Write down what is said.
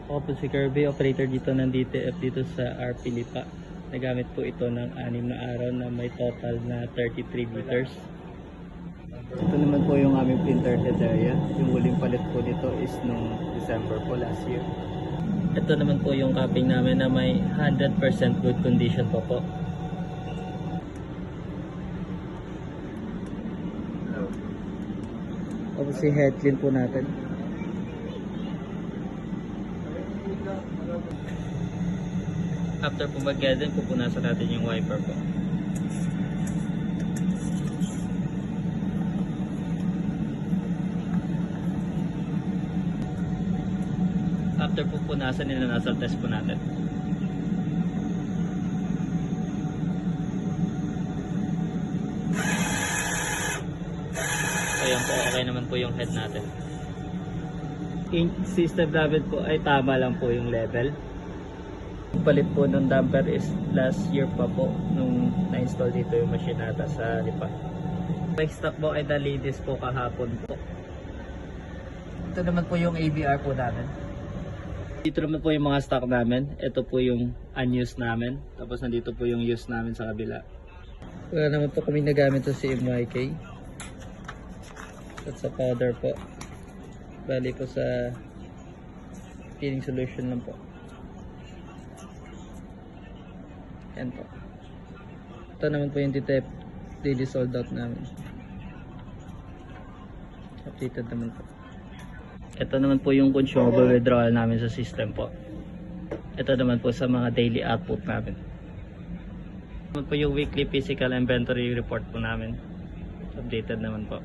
Ako po si Kirby, operator dito ng DTF dito sa RP Lipa. Nagamit po ito ng 6 na araw na may total na 33 liters. Ito naman po yung aming printer head area. Yung huling palit po nito is nung December po last year. Ito naman po yung capping namin na may 100% good condition po. Tapos si head clean po natin. After po mag-gaden, pupunasan natin yung wiper po. After po punasan, nilanasal test po natin. Ayan po, okay naman po yung head natin. Yung system namin po ay tama lang po yung level. Palit po ng damper is last year pa po nung na-install dito yung machine nata sa Lipa. May stock po ay nalinis po kahapon po. Ito naman po yung ABR po namin. Dito naman po yung mga stock namin. Ito po yung unused namin. Tapos nandito po yung used namin sa kabila. Wala naman po kami nagamit sa CMYK. At sa powder po. Bali po sa cleaning solution lang po. Yan po. Ito naman po yung DTF daily sold out namin. Updated naman po. Ito naman po yung consumable withdrawal namin sa system po. Ito naman po sa mga daily output namin. Ito naman po yung weekly physical inventory report po namin. Updated naman po.